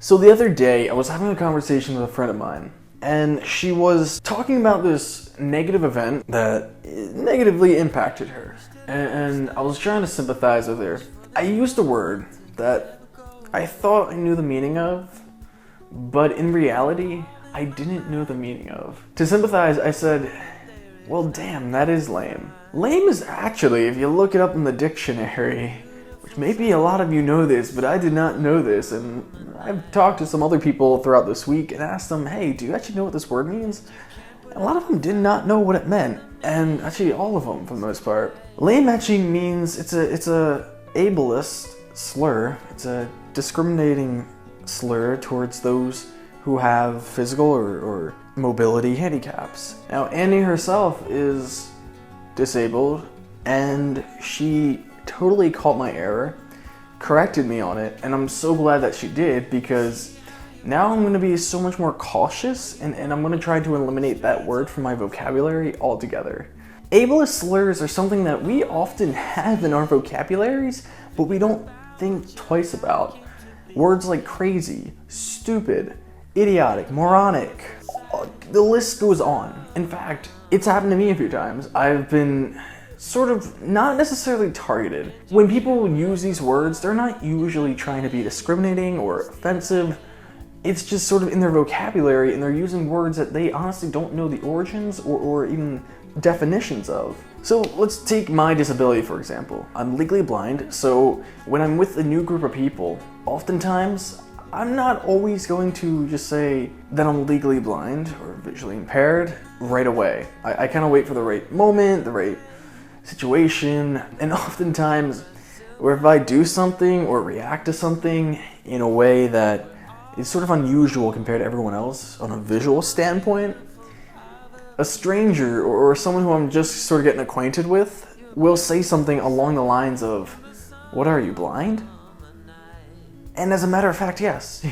So the other day, I was having a conversation with a friend of mine, and she was talking about this negative event that negatively impacted her. And I was trying to sympathize with her. I used a word that I thought I knew the meaning of, but in reality, I didn't know the meaning of. To sympathize, I said, well, damn, that is lame. Lame is actually, if you look it up in the dictionary, which maybe a lot of you know this, but I did not know this, and I've talked to some other people throughout this week and asked them, hey, do you actually know what this word means? And a lot of them did not know what it meant, and actually all of them for the most part. Lame actually means it's a ableist slur. It's a discriminating slur towards those who have physical or mobility handicaps. Now, Annie herself is disabled, and she totally caught my error, corrected me on it, and I'm so glad that she did, because now I'm going to be so much more cautious, and I'm going to try to eliminate that word from my vocabulary altogether. Ableist slurs are something that we often have in our vocabularies, but we don't think twice about. Words like crazy, stupid, idiotic, moronic, the list goes on. In fact, it's happened to me a few times. I've been sort of not necessarily targeted. When people use these words, they're not usually trying to be discriminating or offensive. It's just sort of in their vocabulary, and they're using words that they honestly don't know the origins or even definitions of. So let's take my disability, for example. I'm legally blind, so when I'm with a new group of people, oftentimes I'm not always going to just say that I'm legally blind or visually impaired right away. I kind of wait for the right moment, the right situation, and oftentimes, or if I do something or react to something in a way that is sort of unusual compared to everyone else on a visual standpoint, a stranger or someone who I'm just sort of getting acquainted with will say something along the lines of, "What, are you blind?" And as a matter of fact, yes.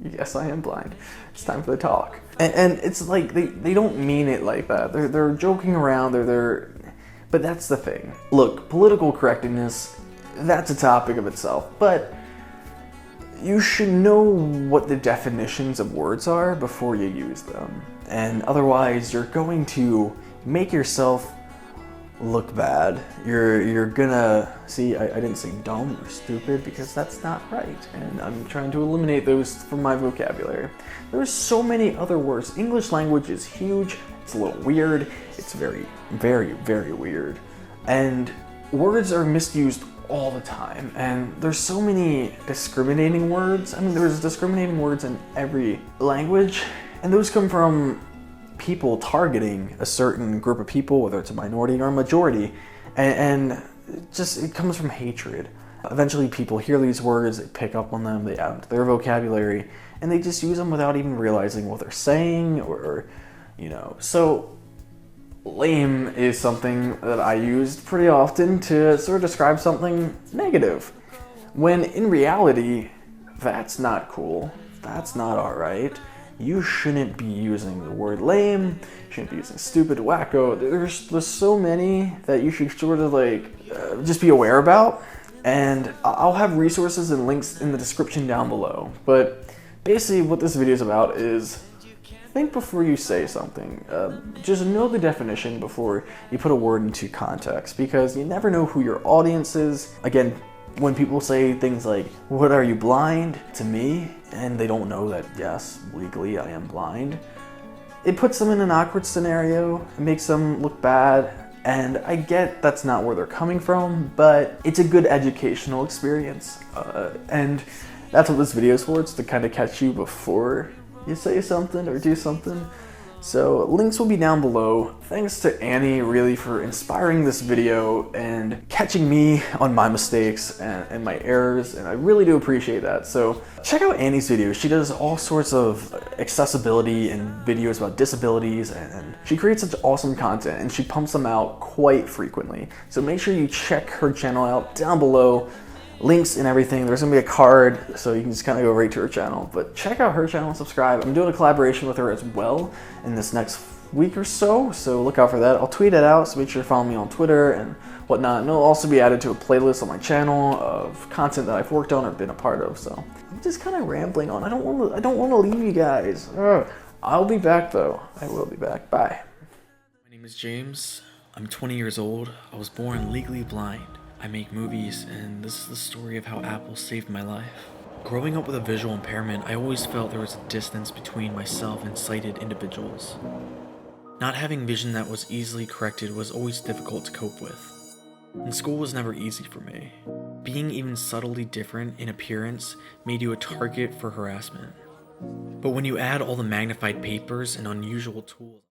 Yes, I am blind. It's time for the talk. And it's like, they don't mean it like that. They're joking around, but that's the thing. Look, political correctness, that's a topic of itself, but you should know what the definitions of words are before you use them. And otherwise, you're going to make yourself look bad. You're gonna see, I didn't say dumb or stupid because that's not right, and I'm trying to eliminate those from my vocabulary. There's so many other words. English language is huge. It's a little weird. It's very, very, very weird, and words are misused all the time, and there's so many discriminating words. I mean, there's discriminating words in every language, and those come from people targeting a certain group of people, whether it's a minority or a majority, and it comes from hatred. Eventually people hear these words, they pick up on them, they add them to their vocabulary, and they just use them without even realizing what they're saying, or so lame is something that I used pretty often to sort of describe something negative, when in reality, that's not cool, that's not alright. You shouldn't be using the word lame, you shouldn't be using stupid, wacko. There's so many that you should sort of just be aware about, and I'll have resources and links in the description down below. But basically what this video is about is think before you say something. Just know the definition before you put a word into context, because you never know who your audience is. Again, when people say things like, "What, are you blind?" to me, and they don't know that, yes, legally I am blind, it puts them in an awkward scenario, it makes them look bad, and I get that's not where they're coming from, but it's a good educational experience, and that's what this video is for. It's to kind of catch you before you say something or do something. So links will be down below. Thanks to Annie really for inspiring this video and catching me on my mistakes and my errors, and I really do appreciate that. So check out Annie's videos. She does all sorts of accessibility and videos about disabilities, and she creates such awesome content, and she pumps them out quite frequently. So make sure you check her channel out down below. Links and everything. There's gonna be a card, so you can just kind of go right to her channel. But check out her channel and subscribe. I'm doing a collaboration with her as well in this next week or so look out for that. I'll tweet it out, so make sure to follow me on Twitter and whatnot. And it'll also be added to a playlist on my channel of content that I've worked on or been a part of. So I'm just kind of rambling on. I don't want to leave you guys. I'll be back though. I will be back. Bye. My name is James. I'm 20 years old. I was born legally blind. I make movies, and this is the story of how Apple saved my life. Growing up with a visual impairment, I always felt there was a distance between myself and sighted individuals. Not having vision that was easily corrected was always difficult to cope with. And school was never easy for me. Being even subtly different in appearance made you a target for harassment. But when you add all the magnified papers and unusual tools,